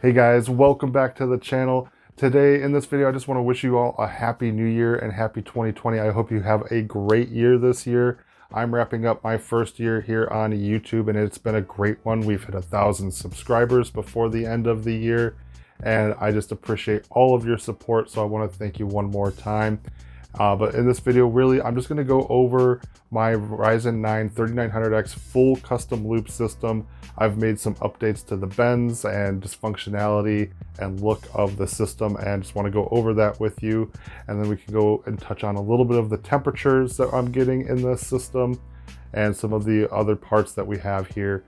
Hey guys, welcome back to the channel. Today in this video, I just want to wish you all a happy new year and happy 2020. I hope you have a great year this year. I'm wrapping up my first year here on YouTube and it's been a great one. We've hit 1,000 subscribers before the end of the year and I just appreciate all of your support. So I want to thank you one more time. But in this video, really, I'm just going to go over my Ryzen 9 3900X full custom loop system. I've made some updates to the bends and just functionality and look of the system, and just want to go over that with you. And then we can go and touch on a little bit of the temperatures that I'm getting in this system and some of the other parts that we have here.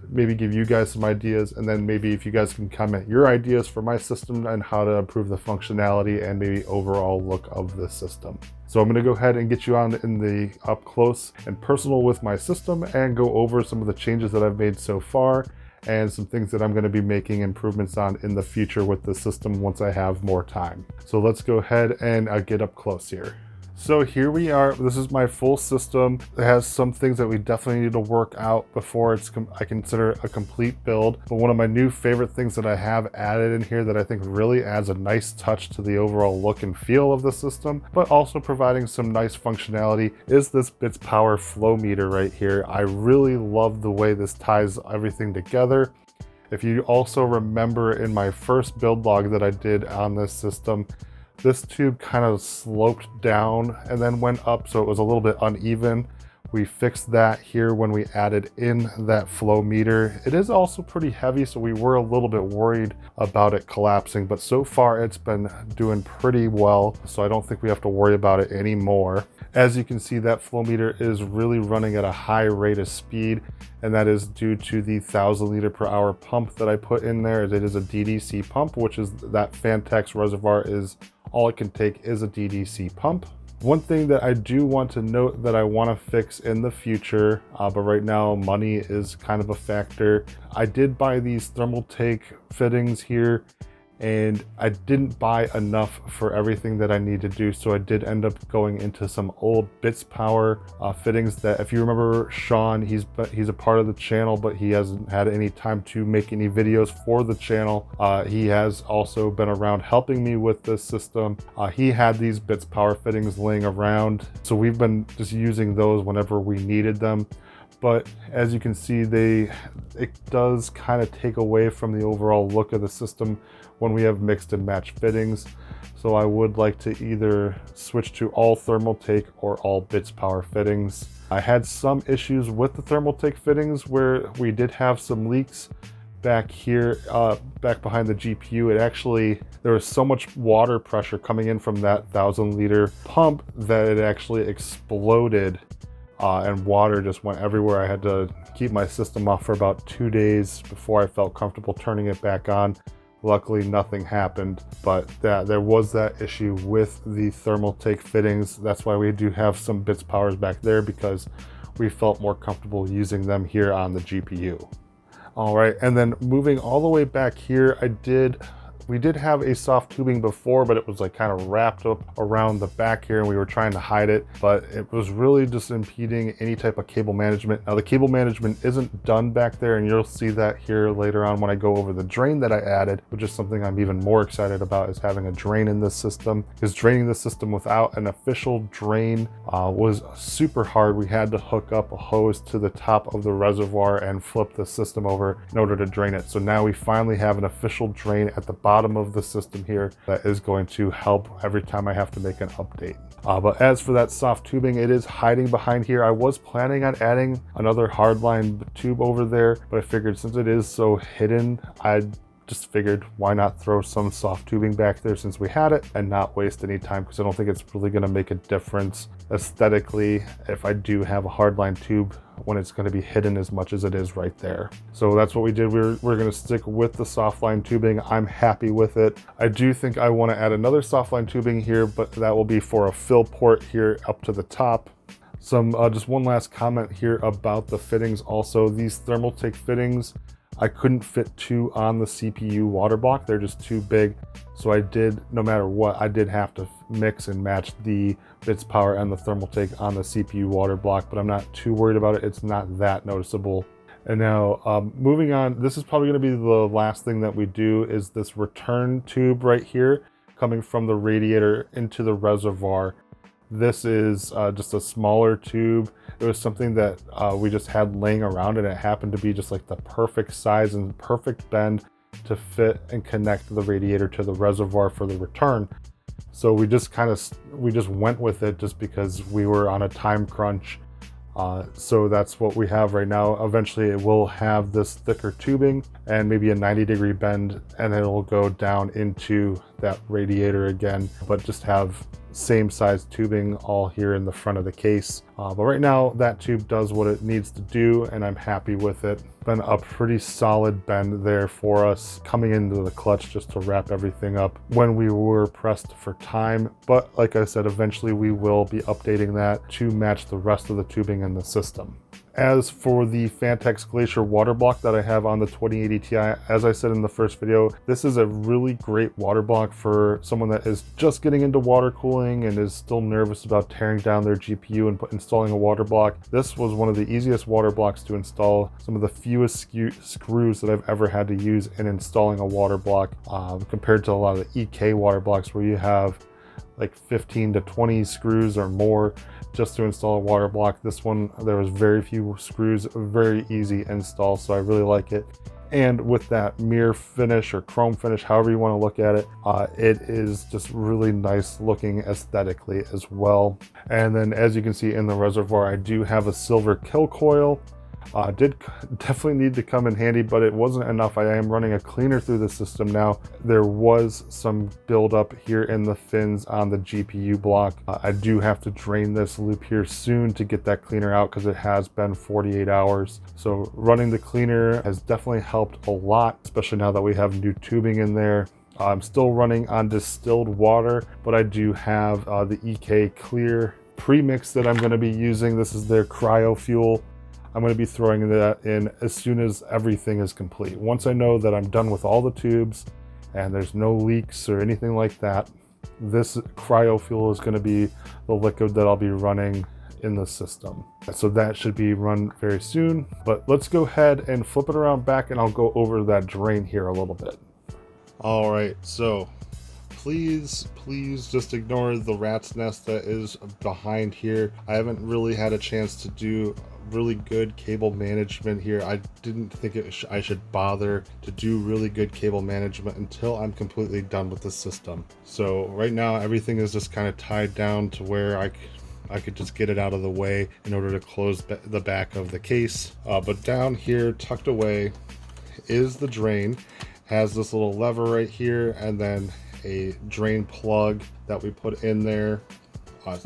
Maybe give you guys some ideas, and then maybe if you guys can comment your ideas for my system and how to improve the functionality and maybe overall look of the system. So I'm going to go ahead and get you on in the up close and personal with my system and go over some of the changes that I've made so far and some things that I'm going to be making improvements on in the future with the system once I have more time. So let's go ahead and get up close here. So here we are. This is my full system. It has some things that we definitely need to work out before I consider a complete build. But one of my new favorite things that I have added in here that I think really adds a nice touch to the overall look and feel of the system, but also providing some nice functionality, is this bits power flow meter right here. I really love the way this ties everything together. If you also remember in my first build log that I did on this system, this tube kind of sloped down and then went up, so it was a little bit uneven. We fixed that here when we added in that flow meter. It is also pretty heavy, so we were a little bit worried about it collapsing, but so far it's been doing pretty well, so I don't think we have to worry about it anymore. As you can see, that flow meter is really running at a high rate of speed, and that is due to the 1,000 liter per hour pump that I put in there. It is a DDC pump, which is that Fantex reservoir is all it can take is a DDC pump. One thing that I do want to note that I want to fix in the future, but right now money is kind of a factor. I did buy these Thermaltake fittings here, and I didn't buy enough for everything that I need to do, so I did end up going into some old Bits Power fittings that, if you remember Sean, he's a part of the channel, but he hasn't had any time to make any videos for the channel. He has also been around helping me with this system. He had these Bits Power fittings laying around, so we've been just using those whenever we needed them. But as you can see, it does kind of take away from the overall look of the system when we have mixed and matched fittings. So I would like to either switch to all Thermaltake or all Bits Power fittings. I had some issues with the Thermaltake fittings where we did have some leaks back here, back behind the GPU. There was so much water pressure coming in from that 1,000 liter pump that it actually exploded. And water just went everywhere. I had to keep my system off for about 2 days before I felt comfortable turning it back on. Luckily, nothing happened, but there was that issue with the Thermaltake fittings. That's why we do have some Bits Powers back there, because we felt more comfortable using them here on the GPU. All right, and then moving all the way back here, we did have a soft tubing before, but it was like kind of wrapped up around the back here and we were trying to hide it, but it was really just impeding any type of cable management. Now the cable management isn't done back there, and you'll see that here later on when I go over the drain that I added, which is something I'm even more excited about, is having a drain in this system, because draining the system without an official drain was super hard. We had to hook up a hose to the top of the reservoir and flip the system over in order to drain it. So now we finally have an official drain at the bottom of the system here that is going to help every time I have to make an update. But as for that soft tubing, it is hiding behind here. I was planning on adding another hardline tube over there, but I figured since it is so hidden, I just figured why not throw some soft tubing back there since we had it and not waste any time, because I don't think it's really going to make a difference aesthetically if I do have a hardline tube when it's going to be hidden as much as it is right there. So that's what we did. We're going to stick with the softline tubing. I'm happy with it. I do think I want to add another softline tubing here, but that will be for a fill port here up to the top. Just one last comment here about the fittings. Also, these Thermaltake fittings, I couldn't fit two on the CPU water block. They're just too big. So I did, no matter what, I did have to mix and match the Bits Power and the Thermaltake on the CPU water block, but I'm not too worried about it. It's not that noticeable. And now moving on, this is probably going to be the last thing that we do is this return tube right here coming from the radiator into the reservoir. This is just a smaller tube. It was something that we just had laying around, and it happened to be just like the perfect size and perfect bend to fit and connect the radiator to the reservoir for the return. So we just went with it just because we were on a time crunch. So that's what we have right now. Eventually it will have this thicker tubing and maybe a 90-degree bend, and it'll go down into that radiator again, but just have same size tubing all here in the front of the case. But right now that tube does what it needs to do, and I'm happy with it. Been a pretty solid bend there for us coming into the clutch just to wrap everything up when we were pressed for time. But like I said, eventually we will be updating that to match the rest of the tubing in the system. As for the Fantex Glacier water block that I have on the 2080 Ti, as I said in the first video, this is a really great water block for someone that is just getting into water cooling and is still nervous about tearing down their GPU and installing a water block. This was one of the easiest water blocks to install, some of the fewest screws that I've ever had to use in installing a water block compared to a lot of the EK water blocks where you have like 15 to 20 screws or more just to install a water block. This one, there was very few screws, very easy install, so I really like it. And with that mirror finish or chrome finish, however you want to look at it, it is just really nice looking aesthetically as well. And then as you can see in the reservoir, I do have a silver kill coil. Did definitely need to come in handy, but it wasn't enough. I am running a cleaner through the system now. There was some buildup here in the fins on the GPU block. I do have to drain this loop here soon to get that cleaner out because it has been 48 hours. So running the cleaner has definitely helped a lot, especially now that we have new tubing in there. I'm still running on distilled water, but I do have the EK Clear premix that I'm going to be using. This is their cryo fuel. I'm going to be throwing that in as soon as everything is complete. Once I know that I'm done with all the tubes and there's no leaks or anything like that, this cryo fuel is going to be the liquid that I'll be running in the system. So that should be run very soon. But let's go ahead and flip it around back and I'll go over that drain here a little bit. All right, so please just ignore the rat's nest that is behind here. I haven't really had a chance to do really good cable management here. I didn't think I should bother to do really good cable management until I'm completely done with the system. So right now everything is just kind of tied down to where I could just get it out of the way in order to close the back of the case. But down here tucked away is the drain. Has this little lever right here and then a drain plug that we put in there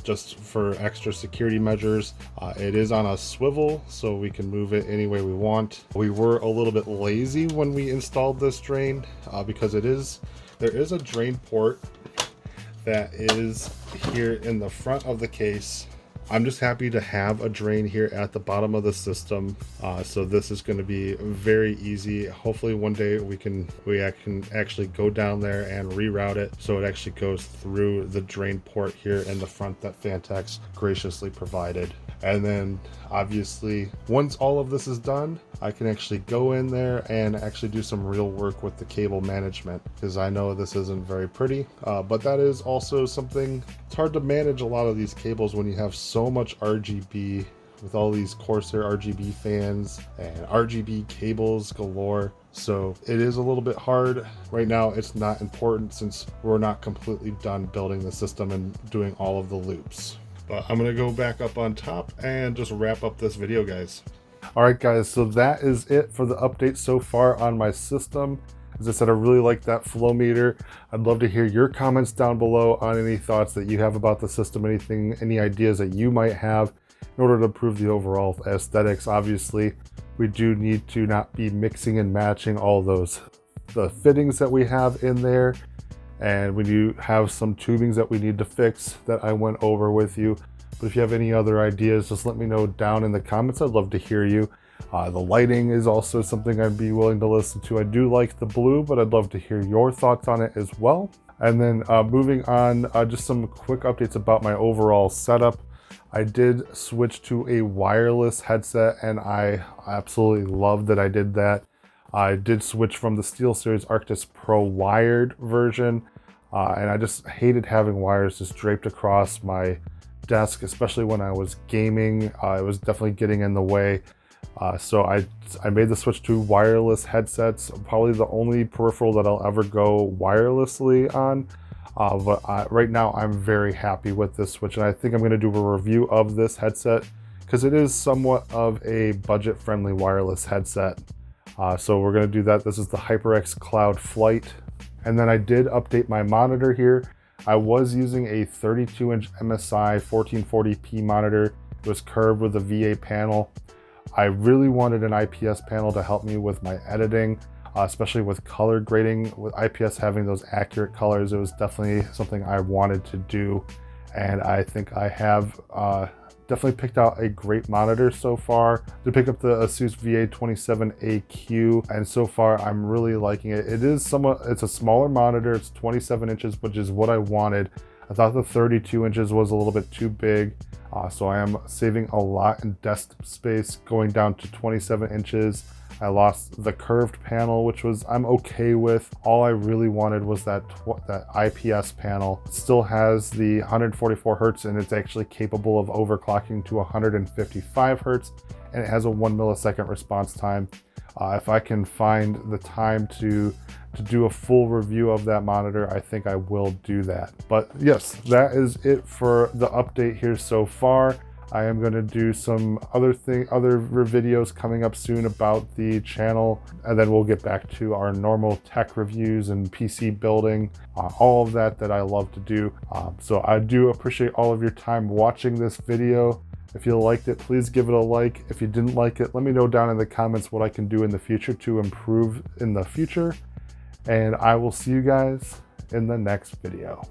just for extra security measures. It is on a swivel, so we can move it any way we want. We were a little bit lazy when we installed this drain because there is a drain port that is here in the front of the case. I'm just happy to have a drain here at the bottom of the system. So this is going to be very easy. Hopefully one day we can actually go down there and reroute it so it actually goes through the drain port here in the front that Fantex graciously provided. And then obviously once all of this is done, I can actually go in there and actually do some real work with the cable management, because I know this isn't very pretty, but that is also something. It's hard to manage a lot of these cables when you have so much RGB with all these Corsair RGB fans and RGB cables galore. So it is a little bit hard. Right now it's not important since we're not completely done building the system and doing all of the loops. But I'm gonna go back up on top and just wrap up this video, guys. All right, guys, so that is it for the update so far on my system. As I said, I really like that flow meter. I'd love to hear your comments down below on any thoughts that you have about the system, any ideas that you might have in order to improve the overall aesthetics. Obviously, we do need to not be mixing and matching all the fittings that we have in there. And we do have some tubings that we need to fix that I went over with you. But if you have any other ideas, just let me know down in the comments. I'd love to hear you. The lighting is also something I'd be willing to listen to. I do like the blue, but I'd love to hear your thoughts on it as well. And then moving on, just some quick updates about my overall setup. I did switch to a wireless headset, and I absolutely love that I did that. I did switch from the SteelSeries Arctis Pro wired version, and I just hated having wires just draped across my desk, especially when I was gaming. It was definitely getting in the way. So I made the switch to wireless headsets, probably the only peripheral that I'll ever go wirelessly on. But right now I'm very happy with this switch, and I think I'm going to do a review of this headset because it is somewhat of a budget-friendly wireless headset. So we're going to do that. This is the HyperX Cloud Flight. And then I did update my monitor here. I was using a 32-inch MSI 1440p monitor. It was curved with a VA panel. I really wanted an IPS panel to help me with my editing, especially with color grading. With IPS having those accurate colors, it was definitely something I wanted to do. And I think I have definitely picked out a great monitor so far. To pick up the Asus VA27AQ, and so far I'm really liking it. It's a smaller monitor. It's 27 inches, which is what I wanted. I thought the 32 inches was a little bit too big. So I am saving a lot in desk space going down to 27 inches. I lost the curved panel, which I'm okay with. All I really wanted was that IPS panel. It still has the 144 Hertz, and it's actually capable of overclocking to 155 Hertz, and it has a 1 millisecond response time. If I can find the time to do a full review of that monitor, I think I will do that. But yes, that is it for the update here so far. I am going to do some other videos coming up soon about the channel, and then we'll get back to our normal tech reviews and PC building, all of that I love to do. So I do appreciate all of your time watching this video. If you liked it, please give it a like. If you didn't like it, let me know down in the comments what I can do in the future to improve in the future. And I will see you guys in the next video.